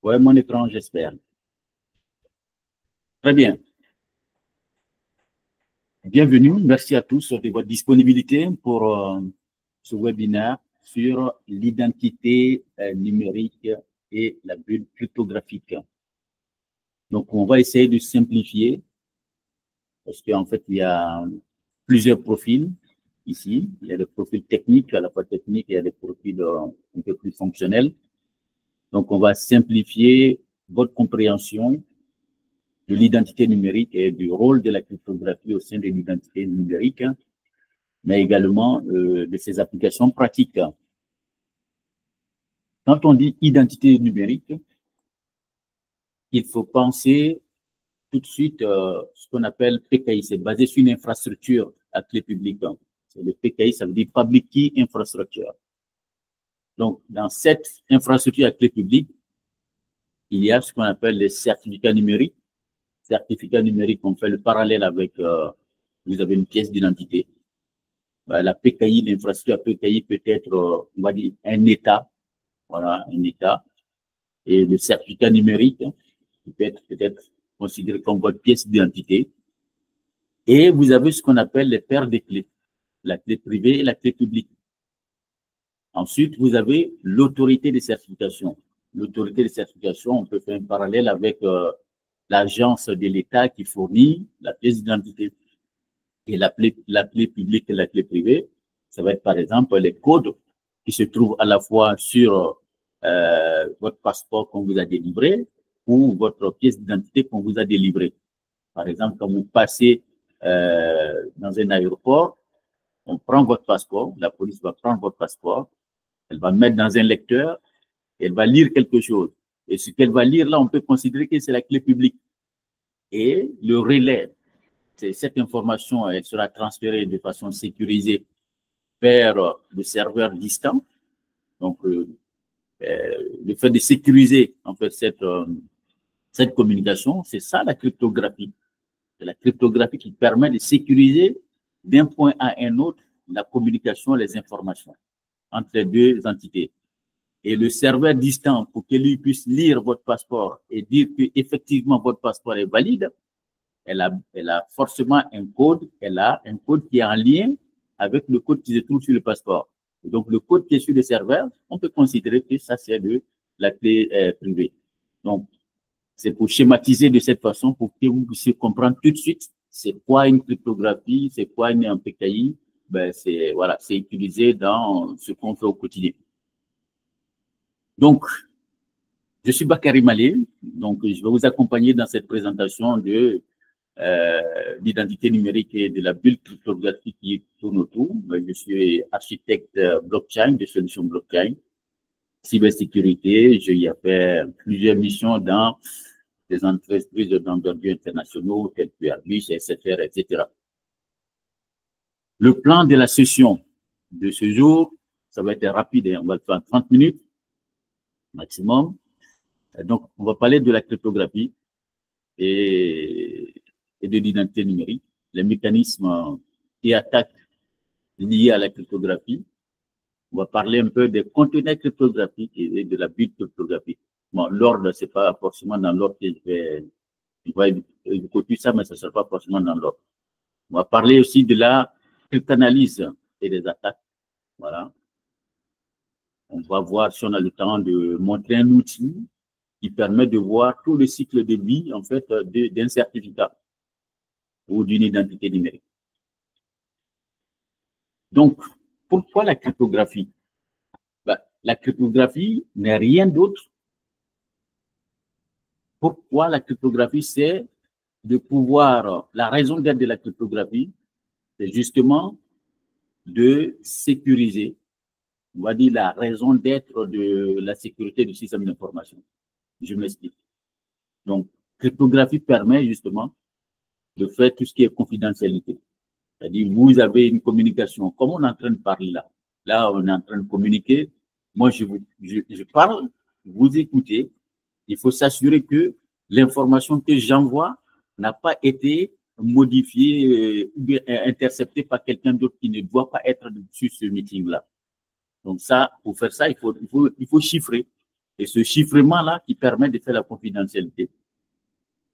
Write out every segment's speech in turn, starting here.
Ouais, mon écran, j'espère. Très bien. Bienvenue. Merci à tous de votre disponibilité pour ce webinaire sur l'identité numérique et la bulle cryptographique. Donc, on va essayer de simplifier parce qu'en fait, il y a plusieurs profils ici. Il y a des profils techniques, à la fois techniques, et il y a des profils un peu plus fonctionnels. Donc, on va simplifier votre compréhension de l'identité numérique et du rôle de la cryptographie au sein de l'identité numérique, mais également de ses applications pratiques. Quand on dit identité numérique, il faut penser tout de suite ce qu'on appelle PKI. C'est basé sur une infrastructure à clé publique. C'est le PKI, ça veut dire Public Key Infrastructure. Donc, dans cette infrastructure à clé publique, il y a ce qu'on appelle les certificats numériques. Certificats numériques, on fait le parallèle avec, vous avez une pièce d'identité. La PKI, l'infrastructure PKI peut être, on va dire, un État. Voilà, un État. Et le certificat numérique, qui peut être peut-être considéré comme votre pièce d'identité. Et vous avez ce qu'on appelle les paires de clés, la clé privée et la clé publique. Ensuite, vous avez l'autorité de certification. L'autorité de certification, on peut faire un parallèle avec l'agence de l'État qui fournit la pièce d'identité. Et la clé publique et la clé privée, ça va être par exemple les codes qui se trouvent à la fois sur votre passeport qu'on vous a délivré ou votre pièce d'identité qu'on vous a délivrée. Par exemple, quand vous passez dans un aéroport, on prend votre passeport, la police va prendre votre passeport, elle va mettre dans un lecteur, elle va lire quelque chose. Et ce qu'elle va lire là, on peut considérer que c'est la clé publique. Et le relais, cette information, elle sera transférée de façon sécurisée vers le serveur distant. Donc, le fait de sécuriser en fait cette communication, c'est ça la cryptographie. C'est la cryptographie qui permet de sécuriser d'un point à un autre la communication, les informations entre les deux entités. Et le serveur distant, pour que lui puisse lire votre passeport et dire qu'effectivement votre passeport est valide, elle a forcément un code, elle a un code qui est en lien avec le code qui se trouve sur le passeport. Et donc, le code qui est sur le serveur, on peut considérer que ça, c'est de la clé privée. Donc, c'est pour schématiser de cette façon pour que vous puissiez comprendre tout de suite c'est quoi une cryptographie, c'est quoi un PKI. Ben, c'est voilà, c'est utilisé dans ce qu'on fait au quotidien. Donc, je suis Bakary Malé, donc je vais vous accompagner dans cette présentation de l'identité numérique et de la bulle cryptographique qui tourne autour. Je suis architecte blockchain, de solutions blockchain, cybersécurité. J'ai fait plusieurs missions dans des entreprises d'envergure internationaux telles que Airbus, SFR, etc. Le plan de la session de ce jour, ça va être rapide, on va le faire en 30 minutes maximum. Donc, on va parler de la cryptographie et de l'identité numérique, les mécanismes et attaques liées à la cryptographie. On va parler un peu des conteneurs cryptographiques et de la bulle cryptographique. Bon, l'ordre, c'est pas forcément dans l'ordre que je vais écouter ça, mais ce ne sera pas forcément dans l'ordre. On va parler aussi de la cryptanalyse et des attaques. Voilà. On va voir si on a le temps de montrer un outil qui permet de voir tout le cycle de vie, en fait, d'un certificat ou d'une identité numérique. Donc, pourquoi la cryptographie? La cryptographie n'est rien d'autre. Pourquoi la cryptographie? C'est de pouvoir, la raison d'être de la cryptographie, c'est justement de sécuriser, on va dire la raison d'être de la sécurité du système d'information. Je m'explique. Donc, cryptographie permet justement de faire tout ce qui est confidentialité. C'est-à-dire, vous avez une communication, comme on est en train de parler là. Là, on est en train de communiquer. Moi, je parle, vous écoutez. Il faut s'assurer que l'information que j'envoie n'a pas été modifiée ou bien interceptée par quelqu'un d'autre qui ne doit pas être sur ce meeting-là. Donc ça, pour faire ça, il faut chiffrer. Et ce chiffrement-là qui permet de faire la confidentialité.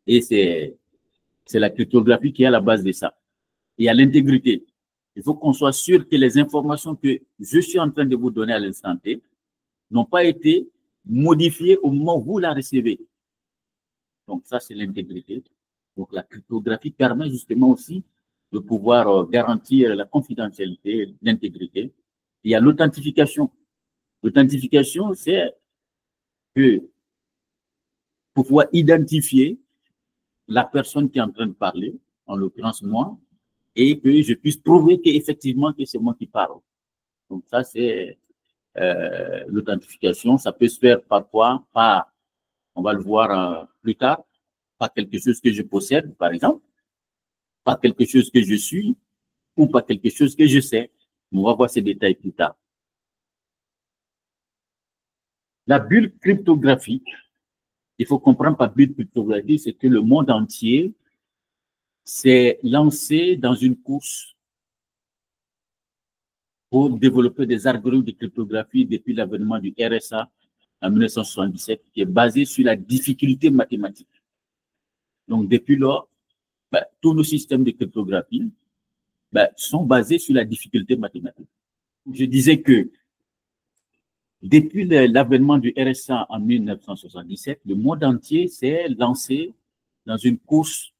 Et c'est la cryptographie qui est à la base de ça. Et à l'intégrité. Il faut qu'on soit sûr que les informations que je suis en train de vous donner à l'instant T n'ont pas été modifiées au moment où vous la recevez. Donc ça, c'est l'intégrité. Donc la cryptographie permet justement aussi de pouvoir garantir la confidentialité, l'intégrité. Il y a l'authentification. L'authentification, c'est que pour pouvoir identifier la personne qui est en train de parler, en l'occurrence moi, et que je puisse prouver qu'effectivement que c'est moi qui parle. Donc ça, c'est l'authentification. Ça peut se faire parfois par, on va le voir plus tard, par quelque chose que je possède, par exemple, par quelque chose que je suis, ou par quelque chose que je sais. On va voir ces détails plus tard. La bulle cryptographique, il faut comprendre par bulle cryptographique, c'est que le monde entier s'est lancé dans une course pour développer des algorithmes de cryptographie depuis l'avènement du RSA en 1977, qui est basé sur la difficulté mathématique. Donc, depuis lors, tous nos systèmes de cryptographie sont basés sur la difficulté mathématique. Je disais que depuis l'avènement du RSA en 1977, le monde entier s'est lancé dans une course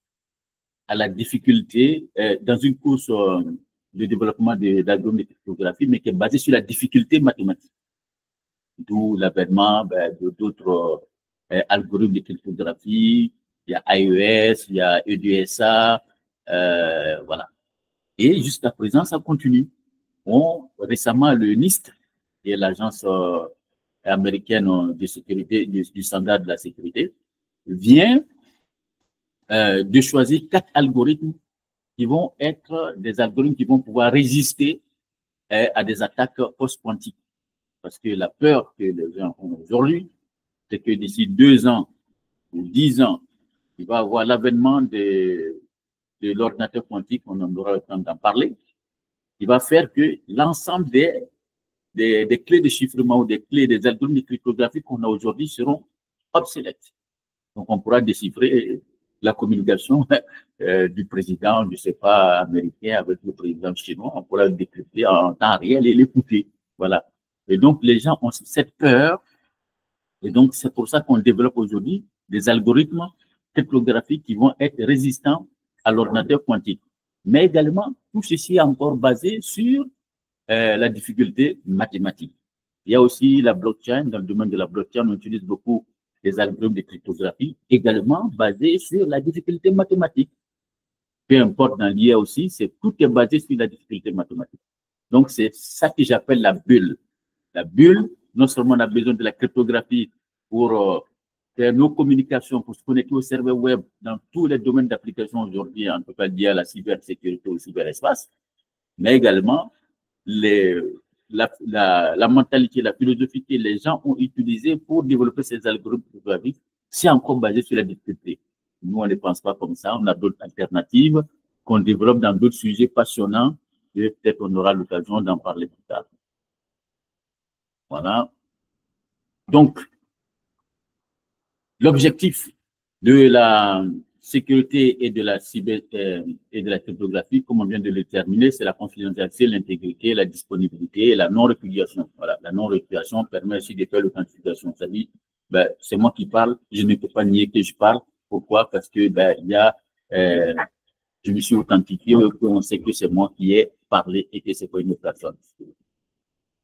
à la difficulté, dans une course de développement d'algorithmes de cryptographie, mais qui est basée sur la difficulté mathématique. D'où l'avènement d'autres algorithmes de cryptographie. Il y a AES, il y a EDSA, voilà. Et jusqu'à présent, ça continue. Récemment, le NIST, qui est l'agence américaine de sécurité, du standard de la sécurité, vient de choisir 4 algorithmes qui vont être des algorithmes qui vont pouvoir résister à des attaques post-quantiques. Parce que la peur que les gens ont aujourd'hui, c'est que d'ici 2 ans ou 10 ans, il va y avoir l'avènement de l'ordinateur quantique, on en aura le temps d'en parler, qui va faire que l'ensemble des clés de chiffrement ou des clés des algorithmes de cryptographie qu'on a aujourd'hui seront obsolètes. Donc, on pourra déchiffrer la communication du président, je ne sais pas, américain avec le président chinois, on pourra le décrypter en temps réel et l'écouter. Voilà. Et donc, les gens ont cette peur. Et donc, c'est pour ça qu'on développe aujourd'hui des algorithmes cryptographiques qui vont être résistants à l'ordinateur quantique. Mais également, tout ceci est encore basé sur la difficulté mathématique. Il y a aussi la blockchain. Dans le domaine de la blockchain, on utilise beaucoup des algorithmes de cryptographie, également basés sur la difficulté mathématique. Peu importe dans l'IA aussi, tout est basé sur la difficulté mathématique. Donc, c'est ça que j'appelle la bulle. La bulle, non seulement on a besoin de la cryptographie pour faire nos communications, pour se connecter au serveur web dans tous les domaines d'application aujourd'hui, en tout cas liés à la cybersécurité ou au cyberespace, mais également la mentalité, la philosophie que les gens ont utilisée pour développer ces algorithmes cryptographiques, c'est encore basé sur la difficulté. Nous, on ne pense pas comme ça. On a d'autres alternatives qu'on développe dans d'autres sujets passionnants et peut-être on aura l'occasion d'en parler plus tard. Voilà. Donc, l'objectif de la sécurité et de la et de la cryptographie, comme on vient de le terminer, c'est la confidentialité, l'intégrité, la disponibilité et la non-répudiation. Voilà. La non-répudiation permet aussi de faire l'authentification. C'est-à-dire, c'est moi qui parle, je ne peux pas nier que je parle. Pourquoi? Parce que il y a je me suis authentifié, on sait que c'est moi qui ai parlé et que c'est pas une autre personne.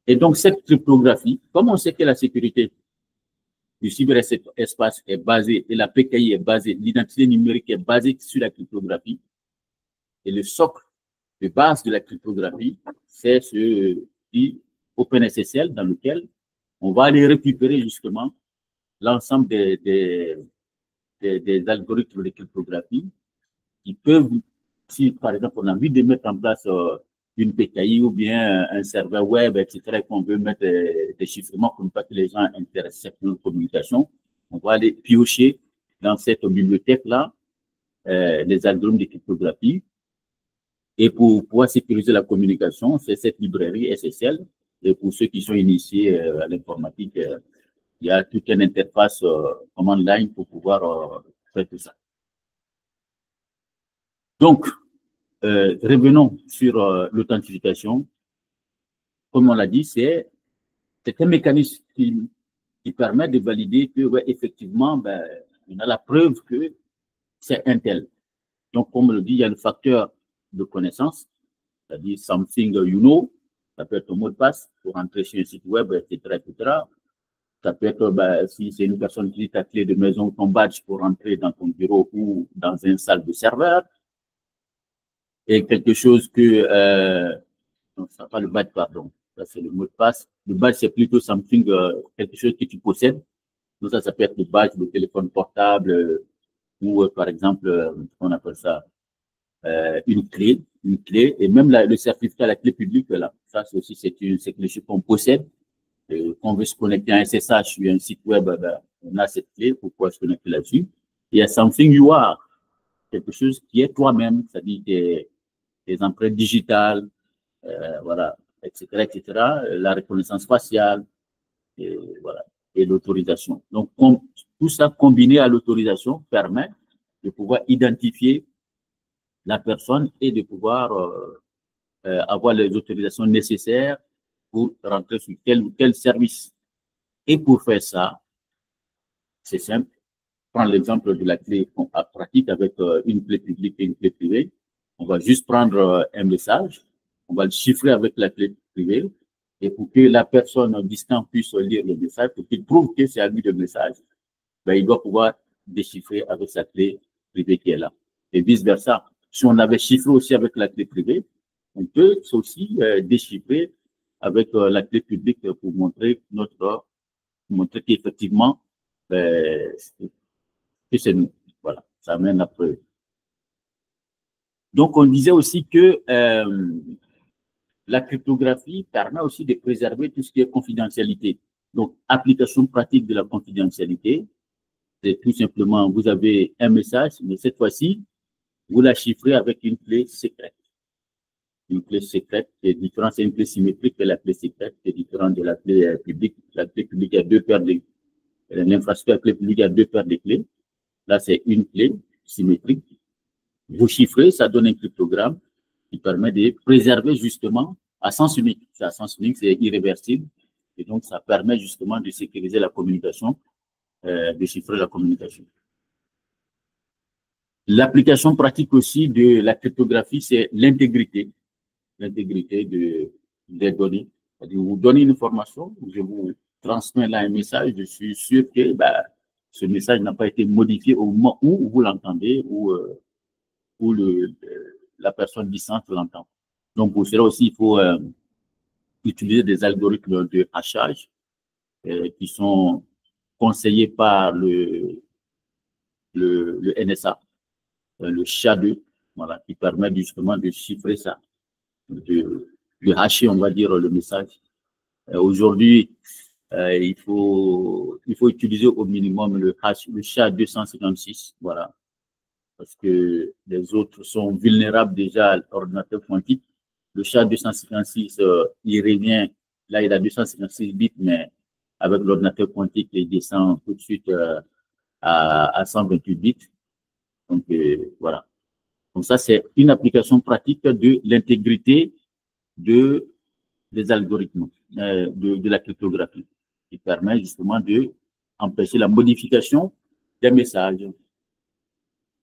Et donc, cette cryptographie, comme on sait que la sécurité du cyberespace est basée et la PKI est basée, l'identité numérique est basée sur la cryptographie, et le socle de base de la cryptographie, c'est ce OpenSSL dans lequel on va aller récupérer justement l'ensemble des algorithmes de cryptographie qui peuvent, si par exemple on a envie de mettre en place une PKI ou bien un serveur web, etc., et qu'on veut mettre des chiffrements pour ne pas que les gens intéressent certaines communications, on va aller piocher dans cette bibliothèque-là les algorithmes de cryptographie. Et pour pouvoir sécuriser la communication, c'est cette librairie SSL. Et pour ceux qui sont initiés à l'informatique, il y a toute une interface command line pour pouvoir faire tout ça. Donc, revenons sur l'authentification. Comme on l'a dit, c'est un mécanisme qui permet de valider que, ouais, effectivement, ben, on a la preuve que c'est un tel. Donc, comme on le dit, il y a le facteur de connaissance, c'est-à-dire something you know, ça peut être ton mot de passe pour entrer sur un site web, etc., etc. Ça peut être, ben, si c'est une personne qui dit ta clé de maison, ton badge pour entrer dans ton bureau ou dans une salle de serveur. Et quelque chose que, non, ça pas le badge, pardon. Ça, c'est le mot de passe. Le badge, c'est plutôt something, quelque chose que tu possèdes. Donc, ça peut être le badge, le téléphone portable, ou, par exemple, on appelle ça, une clé, et même le certificat, la clé publique, là. Ça, c'est aussi, c'est quelque chose qu'on possède. Quand on veut se connecter à un SSH sur un site web, ben, on a cette clé pour pouvoir se connecter là-dessus. Il y a something you are, quelque chose qui est toi-même, c'est-à-dire tes empreintes digitales, voilà, etc., etc., la reconnaissance faciale, et voilà, et l'autorisation. Donc, tout ça combiné à l'autorisation permet de pouvoir identifier la personne et de pouvoir avoir les autorisations nécessaires pour rentrer sur tel ou tel service. Et pour faire ça, c'est simple. Prendre l'exemple de la clé pratique avec une clé publique et une clé privée. On va juste prendre un message, on va le chiffrer avec la clé privée, et pour que la personne distante puisse lire le message, pour qu'il prouve que c'est à lui le message, ben, il doit pouvoir déchiffrer avec sa clé privée qui est là. Et vice-versa. Si on avait chiffré aussi avec la clé privée, on peut aussi déchiffrer avec la clé publique pour montrer qu'effectivement, que c'est nous. Voilà, ça amène la preuve. Donc, on disait aussi que la cryptographie permet aussi de préserver tout ce qui est confidentialité. Donc, application pratique de la confidentialité, c'est tout simplement, vous avez un message, mais cette fois-ci, vous la chiffrez avec une clé secrète. Une clé secrète qui est différente, c'est une clé symétrique, et la clé secrète qui est différente de la clé publique. La clé publique a deux paires de l'infrastructure clé publique a deux paires de clés. Là, c'est une clé symétrique. Vous chiffrez, ça donne un cryptogramme qui permet de préserver justement à sens unique. C'est à sens unique, c'est irréversible. Et donc, ça permet justement de sécuriser la communication, de chiffrer la communication. L'application pratique aussi de la cryptographie, c'est l'intégrité des données. C'est-à-dire, vous donnez une information, je vous transmets là un message, je suis sûr que ce message n'a pas été modifié au moment où vous l'entendez ou la personne distante l'entend. Donc, pour cela aussi, il faut utiliser des algorithmes de hachage qui sont conseillés par le NSA, le SHA-2, voilà, qui permet justement de chiffrer ça, de hacher, on va dire, le message. Aujourd'hui, il faut utiliser au minimum le SHA-256, voilà, parce que les autres sont vulnérables déjà à l'ordinateur quantique. Le SHA-256, il revient, là, il a 256 bits, mais avec l'ordinateur quantique, il descend tout de suite à 128 bits. Donc, voilà. Donc, ça, c'est une application pratique de l'intégrité des algorithmes de la cryptographie qui permet justement d'empêcher la modification des messages.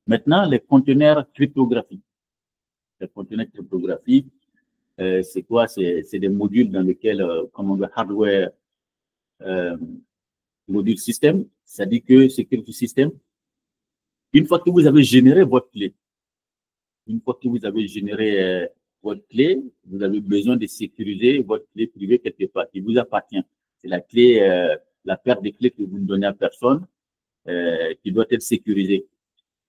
Maintenant, les conteneurs cryptographiques. Les conteneurs cryptographiques, c'est quoi? C'est des modules dans lesquels, comme on veut, hardware, module système, c'est-à-dire que security system, une fois que vous avez généré votre clé, votre clé, vous avez besoin de sécuriser votre clé privée quelque part qui vous appartient. C'est la clé, la paire de clés que vous ne donnez à personne qui doit être sécurisée.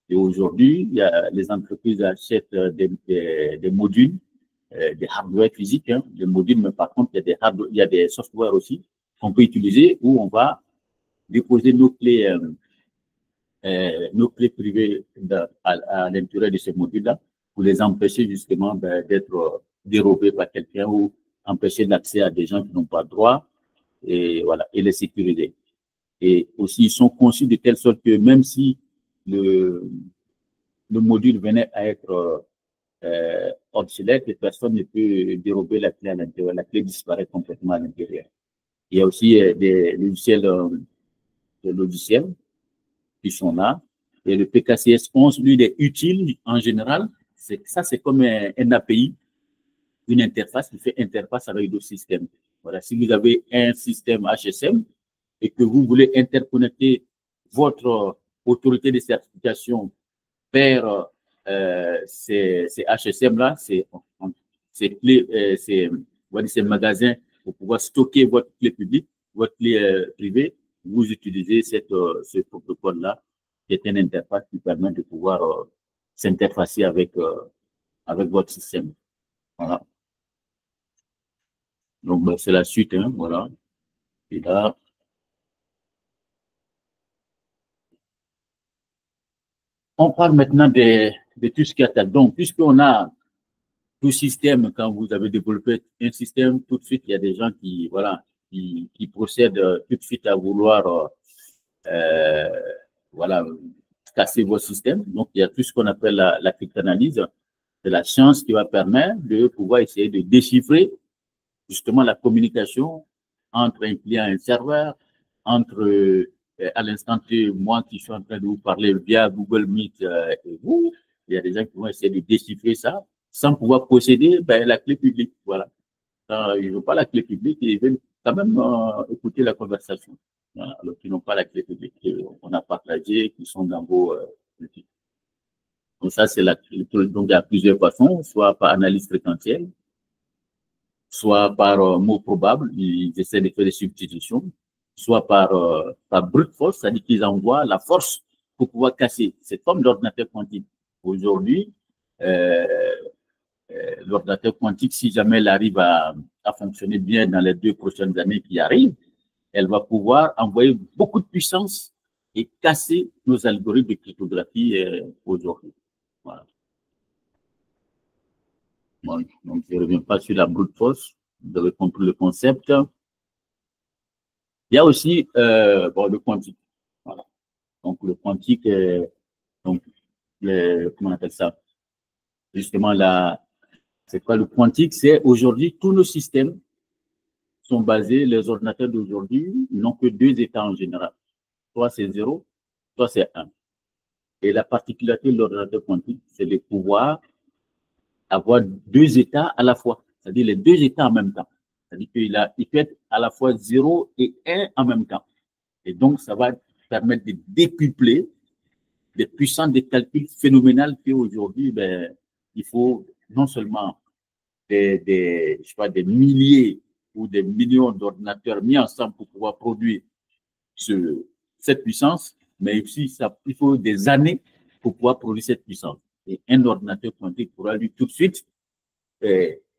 Et aujourd'hui, les entreprises achètent des modules, des hardware physiques, hein, des modules, mais par contre, il y a des softwares aussi qu'on peut utiliser où on va déposer nos clés privées à l'intérieur de ces modules-là pour les empêcher justement d'être dérobés par quelqu'un ou empêcher l'accès à des gens qui n'ont pas droit et voilà, et les sécuriser. Et aussi, ils sont conçus de telle sorte que même si le module venait à être obsolète, et personne ne peut dérober la clé à l'intérieur. La clé disparaît complètement à l'intérieur. Il y a aussi des logiciels qui sont là. Et le PKCS 11, lui, il est utile en général. Ça, c'est comme un API, une interface qui fait interface avec d'autres systèmes. Voilà, si vous avez un système HSM et que vous voulez interconnecter votre autorité de certification vers ces HSM-là, ces magasins pour pouvoir stocker votre clé publique, votre clé privée, vous utilisez ce protocole-là, qui est une interface qui permet de pouvoir s'interfacer avec votre système. Voilà. Donc, ben, c'est la suite, hein, voilà. Et là, on parle maintenant de tout ce qui attaque. Donc, puisqu'on a tout système, quand vous avez développé un système, tout de suite, il y a des gens qui, voilà, qui procèdent tout de suite à vouloir, voilà, casser vos systèmes. Donc, il y a tout ce qu'on appelle la cryptanalyse. C'est la science qui va permettre de pouvoir essayer de déchiffrer justement la communication entre un client et un serveur, entre, à l'instant T, moi qui suis en train de vous parler via Google Meet et vous, il y a des gens qui vont essayer de déchiffrer ça sans pouvoir posséder la clé publique. Voilà. Ils n'ont pas la clé publique et ils veulent quand même écouter la conversation. Voilà. Alors qu'ils n'ont pas la clé publique qu'on a partagée, qui sont dans vos outils. Donc ça, c'est donc il y a plusieurs façons, soit par analyse fréquentielle, soit par mots probables, ils essaient de faire des substitutions, soit par brute force, c'est-à-dire qu'ils envoient la force pour pouvoir casser. C'est comme l'ordinateur quantique. Aujourd'hui, l'ordinateur quantique, si jamais elle arrive à fonctionner bien dans les 2 prochaines années qui arrivent, elle va pouvoir envoyer beaucoup de puissance et casser nos algorithmes de cryptographie aujourd'hui. Voilà. Bon, donc, je ne reviens pas sur la brute force. Vous avez compris le concept. Il y a aussi le quantique. Voilà. Donc, le quantique, donc, comment on appelle ça? Justement, c'est quoi le quantique? C'est aujourd'hui, tous nos systèmes sont basés, les ordinateurs d'aujourd'hui n'ont que 2 états en général. Soit c'est 0, soit c'est 1. Et la particularité de l'ordinateur quantique, c'est de pouvoir avoir 2 états à la fois, c'est-à-dire les 2 états en même temps. C'est-à-dire qu'il peut être à la fois 0 et 1 en même temps. Et donc, ça va permettre de décupler des puissances de calcul phénoménales qu'aujourd'hui, il faut non seulement des milliers ou des millions d'ordinateurs mis ensemble pour pouvoir produire cette puissance, mais aussi il faut des années pour pouvoir produire cette puissance. Et un ordinateur quantique pourra lui tout de suite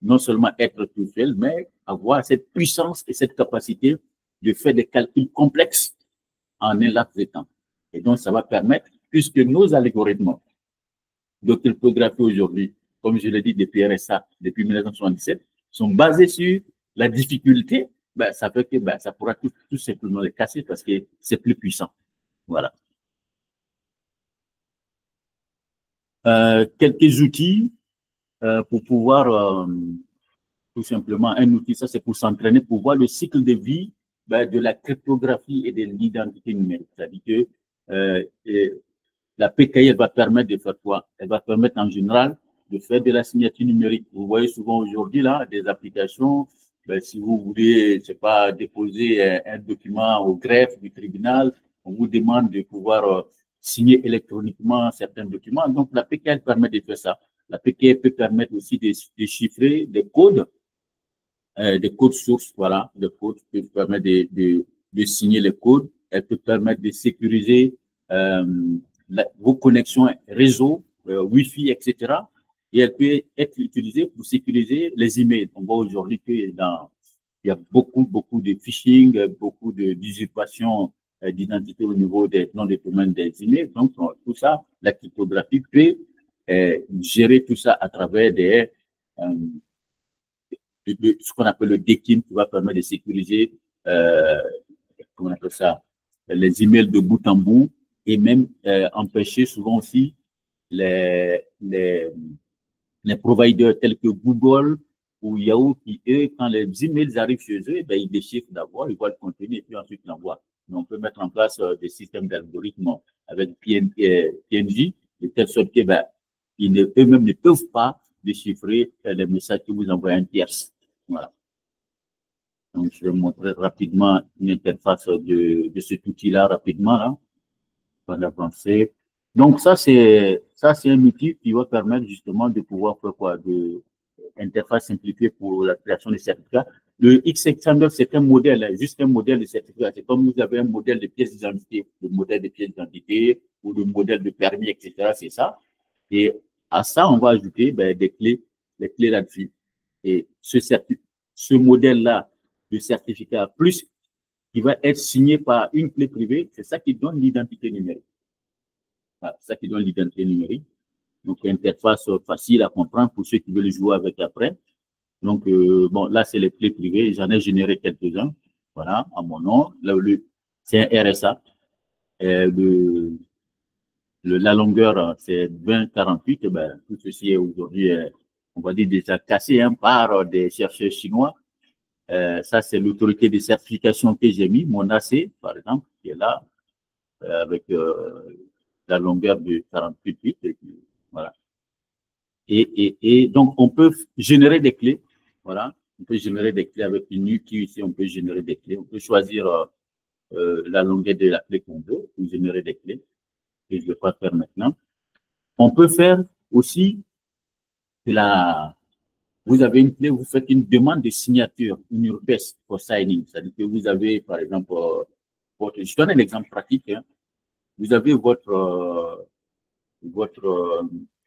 non seulement être tout seul, mais avoir cette puissance et cette capacité de faire des calculs complexes en un laps de temps. Et donc, ça va permettre, puisque nos algorithmes de cryptographie aujourd'hui, comme je l'ai dit depuis RSA, depuis 1977, sont basés sur la difficulté, ça fait que ça pourra tout simplement les casser parce que c'est plus puissant. Voilà. Quelques outils pour pouvoir tout simplement, un outil, ça c'est pour s'entraîner, pour voir le cycle de vie de la cryptographie et de l'identité numérique. C'est-à-dire que la PKI, elle va permettre de faire quoi? Elle va permettre en général de faire de la signature numérique. Vous voyez souvent aujourd'hui là des applications, si vous voulez, je sais pas, déposer un document au greffe du tribunal, on vous demande de pouvoir signer électroniquement certains documents. Donc la PKI, elle permet de faire ça. La PKI peut permettre aussi de chiffrer des codes sources, voilà, des codes qui permettent de signer les codes. Elle peut permettre de sécuriser vos connexions réseau, Wi-Fi, etc. Et elle peut être utilisée pour sécuriser les emails. On voit aujourd'hui qu'il y a beaucoup de phishing, beaucoup d'usurpation d'identité au niveau des noms de domaine des emails. Donc, tout ça, la cryptographie peut gérer tout ça à travers ce qu'on appelle le DKIM qui va permettre de sécuriser, comment on appelle ça, les emails de bout en bout et même empêcher souvent aussi les, les, les providers tels que Google ou Yahoo qui, eux, quand les emails arrivent chez eux, ben, ils déchiffrent d'abord, ils voient le contenu et puis ensuite l'envoient. Mais on peut mettre en place des systèmes d'algorithmes avec PNJ, de telle sorte que ben, eux-mêmes ne peuvent pas déchiffrer les messages que vous envoyez en tierce. Voilà. Donc, je vais montrer rapidement une interface de cet outil-là, rapidement, là, pour l'avancer. Donc, ça, c'est un outil qui va permettre justement de pouvoir faire quoi? De interface simplifiée pour la création des certificats. Le X-Extender, c'est un modèle, juste un modèle de certificat. C'est comme vous avez un modèle de pièce d'identité, le modèle de pièce d'identité ou le modèle de permis, etc. C'est ça. Et à ça, on va ajouter ben, des clés, les clés là-dessus. Et ce modèle-là de certificat plus qui va être signé par une clé privée, c'est ça qui donne l'identité numérique. Voilà, c'est ça qui donne l'identité numérique. Donc, interface facile à comprendre pour ceux qui veulent jouer avec après. Donc, bon, là, c'est les clés privées. J'en ai généré quelques-uns. Voilà, à mon nom. Là, c'est un RSA. La longueur, c'est 2048. Ben, tout ceci est aujourd'hui, on va dire, déjà cassé hein, par des chercheurs chinois. Ça, c'est l'autorité de certification que j'ai mis, mon AC, par exemple, qui est là, avec la longueur de 48. Voilà. Et donc, on peut générer des clés. Voilà. On peut générer des clés avec une UTI ici. On peut générer des clés. On peut choisir la longueur de la clé qu'on veut pour générer des clés. Et je ne vais pas faire maintenant. On peut faire aussi vous avez une clé, vous faites une demande de signature, une request for signing. C'est-à-dire que vous avez, par exemple, je donne un exemple pratique. Hein. Vous avez votre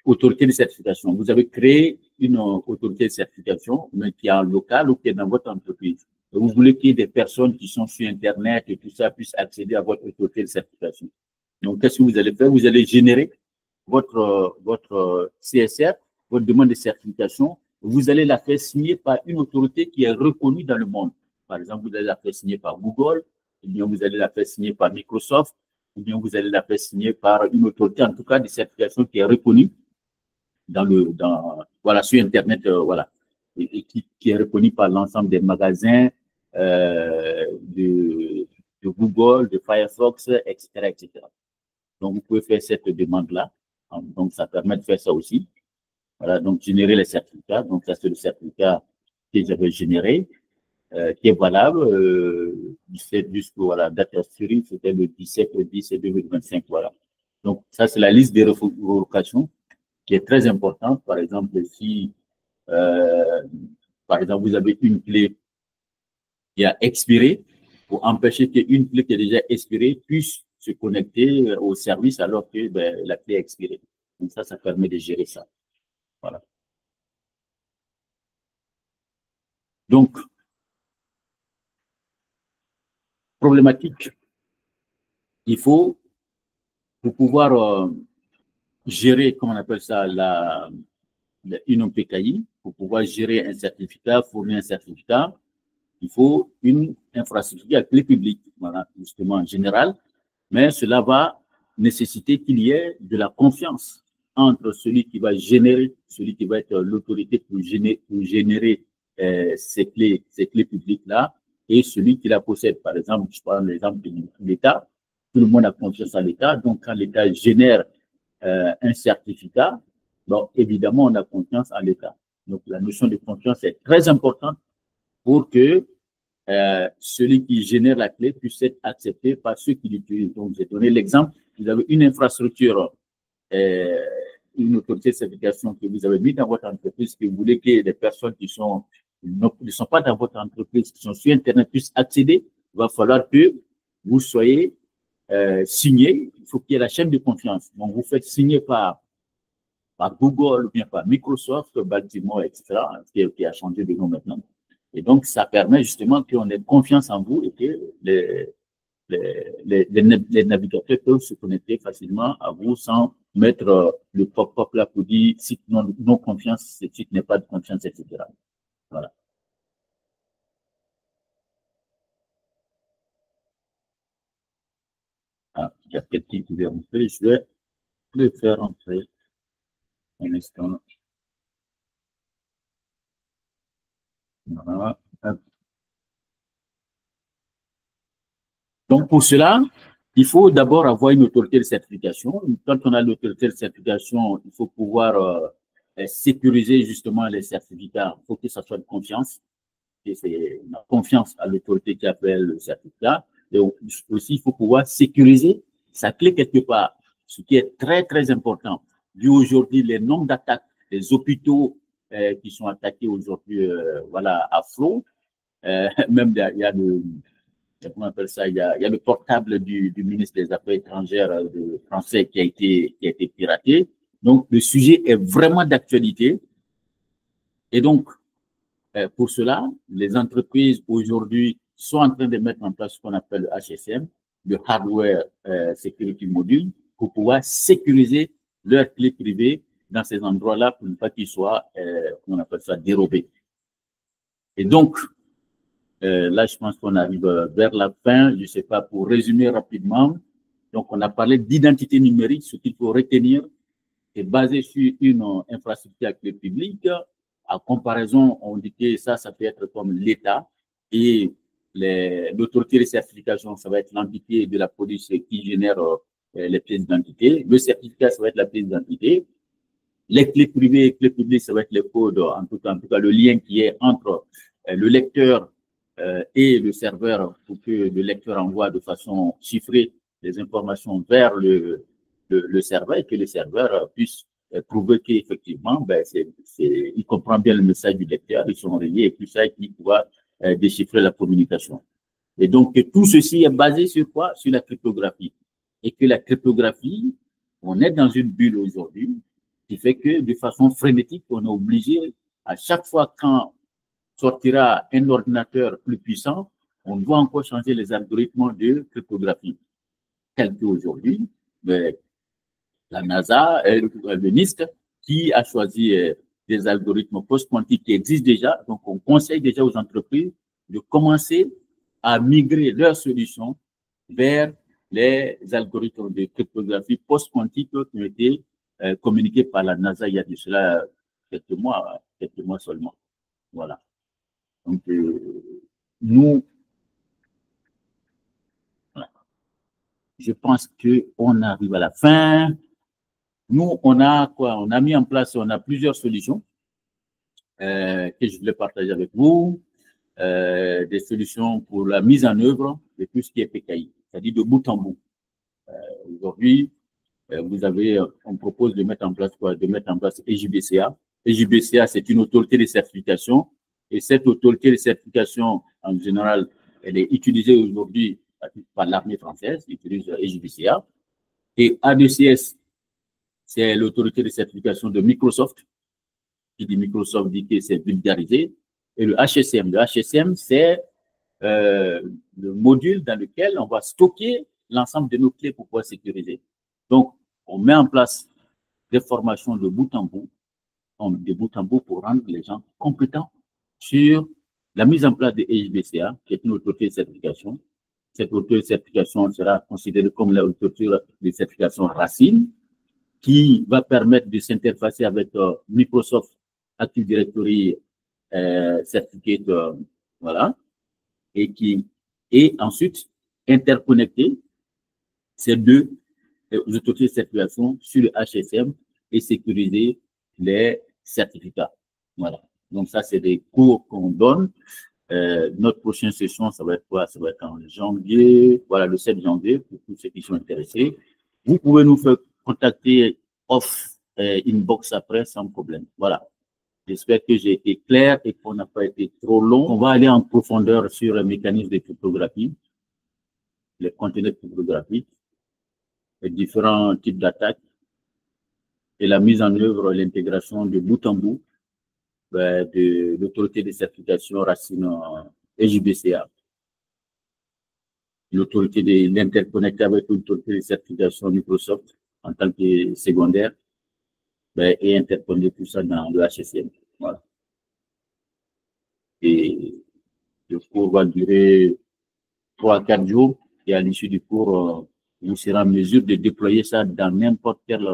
autorité de certification. Vous avez créé une autorité de certification, mais qui est en local ou qui est dans votre entreprise. Et vous voulez qu'il y ait des personnes qui sont sur Internet et tout ça puissent accéder à votre autorité de certification. Donc, qu'est-ce que vous allez faire? Vous allez générer votre CSR, votre demande de certification. Vous allez la faire signer par une autorité qui est reconnue dans le monde. Par exemple, vous allez la faire signer par Google, ou bien vous allez la faire signer par Microsoft, ou bien vous allez la faire signer par une autorité, en tout cas, de certification qui est reconnue voilà, sur Internet, voilà, et qui est reconnue par l'ensemble des magasins de Google, de Firefox, etc., etc. Donc, vous pouvez faire cette demande-là. Donc, ça permet de faire ça aussi. Voilà, donc générer les certificats. Donc, ça, c'est le certificat que j'avais généré, qui est valable jusqu'au, voilà, date assurée, c'était le 17/10/2025, voilà. Donc, ça, c'est la liste des revocations qui est très importante. Par exemple, si, par exemple, vous avez une clé qui a expiré, pour empêcher qu'une clé qui est déjà expirée puisse se connecter au service alors que ben, la clé est expirée. Donc ça permet de gérer ça. Voilà. Donc, problématique, il faut, pour pouvoir gérer, comment on appelle ça, une PKI, pour pouvoir gérer un certificat, fournir un certificat, il faut une infrastructure à clé publique, voilà, justement en général, mais cela va nécessiter qu'il y ait de la confiance entre celui qui va générer, celui qui va être l'autorité pour générer ces clés publiques-là, et celui qui la possède. Par exemple, je prends l'exemple de l'État. Tout le monde a confiance à l'État. Donc, quand l'État génère un certificat, donc évidemment, on a confiance à l'État. Donc, la notion de confiance est très importante pour que celui qui génère la clé puisse être accepté par ceux qui l'utilisent. Donc, j'ai donné l'exemple. Vous avez une infrastructure, une autorité de certification que vous avez mis dans votre entreprise, que vous voulez que les personnes qui ne sont pas dans votre entreprise, qui sont sur Internet, puissent accéder. Il va falloir que vous soyez signé. Il faut qu'il y ait la chaîne de confiance. Donc, vous faites signer par Google ou bien par Microsoft, Baltimore, etc., qui a changé de nom maintenant. Et donc, ça permet justement qu'on ait confiance en vous et que les navigateurs peuvent se connecter facilement à vous sans mettre le pop-up là pour dire site non confiance, ce site n'est pas de confiance, etc. Voilà. il y a quelqu'un qui veut rentrer. Je vais le faire rentrer un instant. Voilà. Donc, pour cela, il faut d'abord avoir une autorité de certification. Quand on a l'autorité de certification, il faut pouvoir sécuriser justement les certificats. Il faut que ça soit de confiance. Et c'est la confiance à l'autorité qui appelle le certificat. Et aussi, il faut pouvoir sécuriser sa clé quelque part, ce qui est très, très important. Vu aujourd'hui les nombres d'attaques, les hôpitaux qui sont attaqués aujourd'hui, voilà, à flot, même il y a comment on appelle ça, il y a le portable du ministre des Affaires étrangères français qui a été piraté. Donc, le sujet est vraiment d'actualité. Et donc, pour cela, les entreprises aujourd'hui sont en train de mettre en place ce qu'on appelle le HSM, le Hardware Security Module, pour pouvoir sécuriser leurs clés privées dans ces endroits-là pour ne pas qu'ils soient, on appelle ça, dérobés. Et donc, là, je pense qu'on arrive vers la fin. Je ne sais pas, pour résumer rapidement. Donc, on a parlé d'identité numérique. Ce qu'il faut retenir, c'est basé sur une infrastructure à clé publique. À comparaison, on dit que ça peut être comme l'État et l'autorité de certification, ça va être l'entité de la police qui génère les pièces d'identité. Le certificat, ça va être la pièce d'identité. Les clés privées et clés publiques, ça va être les codes, en tout cas le lien qui est entre le lecteur et le serveur pour que le lecteur envoie de façon chiffrée les informations vers le serveur et que le serveur puisse prouver qu'effectivement, ben, il comprend bien le message du lecteur, ils sont reliés et tout ça, et qu'il pourra déchiffrer la communication. Et donc, tout ceci est basé sur quoi? Sur la cryptographie. Et que la cryptographie, on est dans une bulle aujourd'hui, qui fait que de façon frénétique, on est obligé, à chaque fois quand sortira un ordinateur plus puissant, on doit encore changer les algorithmes de cryptographie. Tel qu'aujourd'hui, la NASA, le NIST, qui a choisi des algorithmes post-quantiques qui existent déjà. Donc, on conseille déjà aux entreprises de commencer à migrer leurs solutions vers les algorithmes de cryptographie post-quantique qui ont été communiqués par la NASA il y a de cela quelques mois seulement. Voilà. Donc, nous, voilà. Je pense qu'on arrive à la fin. Nous, on a quoi? On a mis en place, on a plusieurs solutions que je voulais partager avec vous. Des solutions pour la mise en œuvre de tout ce qui est PKI, c'est-à-dire de bout en bout. Aujourd'hui, on propose de mettre en place quoi? De mettre en place EJBCA. EJBCA, c'est une autorité de certification. Et cette autorité de certification, en général, elle est utilisée aujourd'hui par l'armée française, qui utilise EJBCA. Et ADCS, c'est l'autorité de certification de Microsoft. Qui dit Microsoft dit que c'est vulgarisé. Et le HSM, c'est le module dans lequel on va stocker l'ensemble de nos clés pour pouvoir sécuriser. Donc, on met en place des formations de bout en bout pour rendre les gens compétents sur la mise en place de EJBCA, qui est une autorité de certification. Cette autorité de certification sera considérée comme l'autorité de certification racine, qui va permettre de s'interfacer avec Microsoft Active Directory Certificate, voilà, et ensuite interconnecter ces deux autorités de certification sur le HSM et sécuriser les certificats. Voilà. Donc ça, c'est des cours qu'on donne. Notre prochaine session, ça va être quoi? Ça va être en janvier, voilà, le 7 janvier, pour tous ceux qui sont intéressés. Vous pouvez nous faire contacter off inbox après sans problème. Voilà. J'espère que j'ai été clair et qu'on n'a pas été trop long. On va aller en profondeur sur le mécanisme de cryptographie, les conteneurs cryptographiques, les différents types d'attaques et la mise en œuvre, l'intégration de bout en bout de l'autorité de certification racine EJBCA. L'autorité de l'interconnecter avec l'autorité de certification Microsoft en tant que secondaire et interconnecter tout ça dans le HSM. Voilà. Et le cours va durer 3 à 4 jours et à l'issue du cours, on sera en mesure de déployer ça dans n'importe quel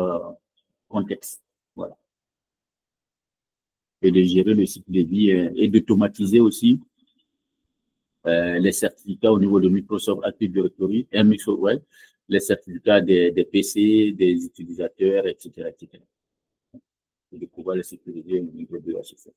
contexte. Voilà. Et de gérer le cycle de vie et d'automatiser aussi les certificats au niveau de Microsoft Active Directory et Microsoft Web, les certificats des PC, des utilisateurs, etc., etc. Et de pouvoir les sécuriser au niveau de la société.